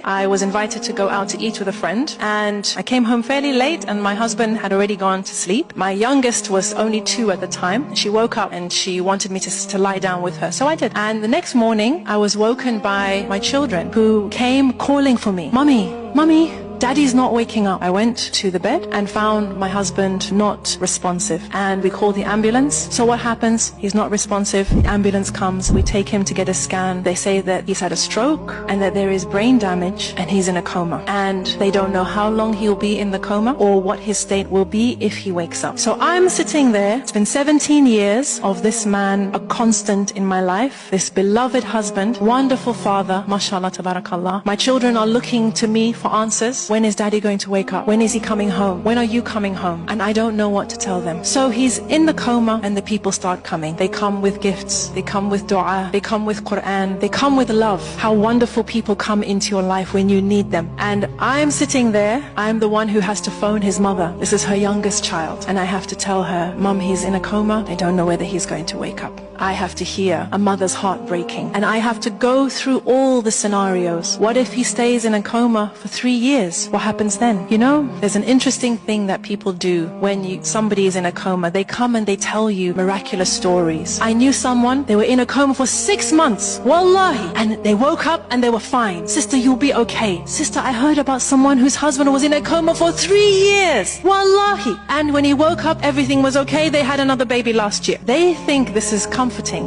I was invited to go out to eat with a friend, and I came home fairly late and my husband had already gone to sleep. My youngest was only 2 at the time. She woke up and she wanted me to lie down with her, so I did. And the next morning I was woken by my children who came calling for me. Mummy, Mummy, Daddy's not waking up. I went to the bed and found my husband not responsive, and we called the ambulance. So what happens? He's not responsive. The ambulance comes. We take him to get a scan. They say that he's had a stroke and that there is brain damage and he's in a coma, and they don't know how long he'll be in the coma or what his state will be if he wakes up. So I'm sitting there. It's been 17 years of this man, a constant in my life, this beloved husband, wonderful father, mashallah, tabarakallah. My children are looking to me for answers. When is Daddy going to wake up? When is he coming home? When are you coming home? And I don't know what to tell them. So he's in the coma and the people start coming. They come with gifts. They come with dua. They come with Quran. They come with love. How wonderful people come into your life when you need them. And I'm sitting there. I'm the one who has to phone his mother. This is her youngest child. And I have to tell her, Mum, he's in a coma. I don't know whether he's going to wake up. I have to hear a mother's heart breaking. And I have to go through all the scenarios. What if he stays in a coma for 3 years? What happens then? You know, there's an interesting thing that people do when somebody is in a coma. They come and they tell you miraculous stories. I knew someone, they were in a coma for 6 months. Wallahi. And they woke up and they were fine. Sister, you'll be okay. Sister, I heard about someone whose husband was in a coma for 3 years. Wallahi. And when he woke up, everything was okay. They had another baby last year. They think this is comforting.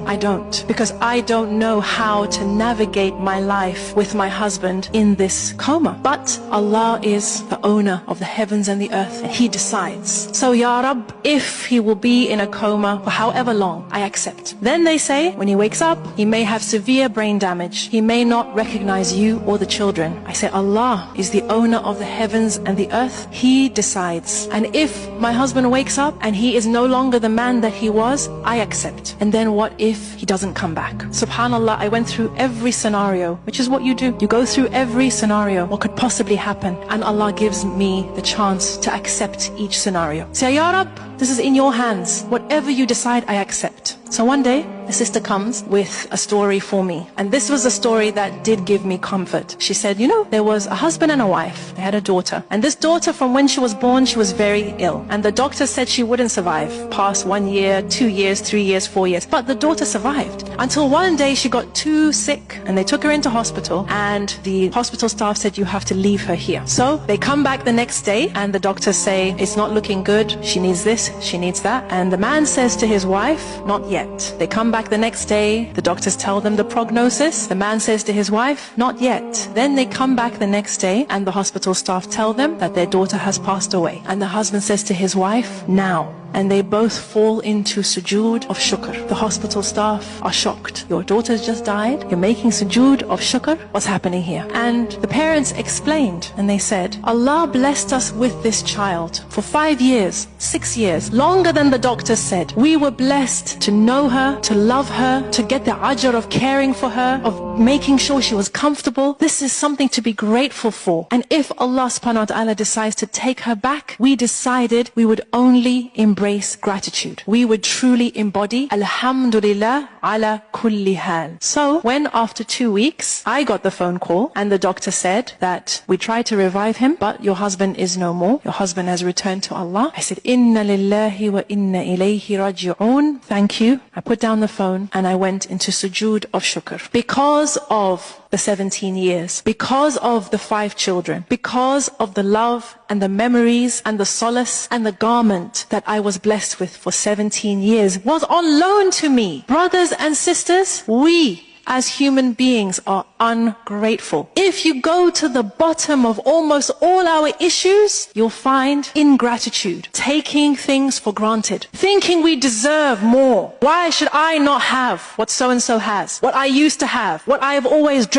I don't, because I don't know how to navigate my life with my husband in this coma. But Allah is the owner of the heavens and the earth, and He decides. So Ya Rab, if he will be in a coma for however long, I accept. Then they say, when he wakes up, he may have severe brain damage. He may not recognize you or the children. I say, Allah is the owner of the heavens and the earth. He decides. And if my husband wakes up and he is no longer the man that he was, I accept. And then what if he doesn't come back? Subhanallah, I went through every scenario, which is what you do. You go through every scenario, what could possibly happen, and Allah gives me the chance to accept each scenario. Say, Ya Rab, this is in your hands. Whatever you decide, I accept. So one day, a sister comes with a story for me. And this was a story that did give me comfort. She said, you know, there was a husband and a wife. They had a daughter. And this daughter, from when she was born, she was very ill. And the doctor said she wouldn't survive past 1 year, 2 years, 3 years, 4 years. But the daughter survived. Until one day she got too sick and they took her into hospital. And the hospital staff said, you have to leave her here. So they come back the next day and the doctors say, it's not looking good. She needs this, she needs that. And the man says to his wife, not yet. They come back the next day, the doctors tell them the prognosis. The man says to his wife, not yet. Then they come back the next day and the hospital staff tell them that their daughter has passed away. And the husband says to his wife, now. And they both fall into sujood of shukr. The hospital staff are shocked. Your daughter's just died. You're making sujood of shukr. What's happening here? And the parents explained and they said, Allah blessed us with this child for 5 years, 6 years, longer than the doctors said. We were blessed to know her, to love her, to get the ajr of caring for her, of making sure she was comfortable. This is something to be grateful for. And if Allah subhanahu wa ta'ala decides to take her back, we decided we would only embrace gratitude. We would truly embody Alhamdulillah ala kulli hal. So when after 2 weeks, I got the phone call and the doctor said that we tried to revive him, but your husband is no more. Your husband has returned to Allah. I said, Inna lillahi wa inna ilayhi raji'un. Thank you. I put down the phone and I went into sujood of shukr. Because of the 17 years, because of the 5 children, because of the love and the memories and the solace and the garment that I was blessed with for 17 years was on loan to me. Brothers and sisters, we as human beings are ungrateful. If you go to the bottom of almost all our issues, you'll find ingratitude, taking things for granted, thinking we deserve more. Why should I not have what so-and-so has, what I used to have, what I have always dreamt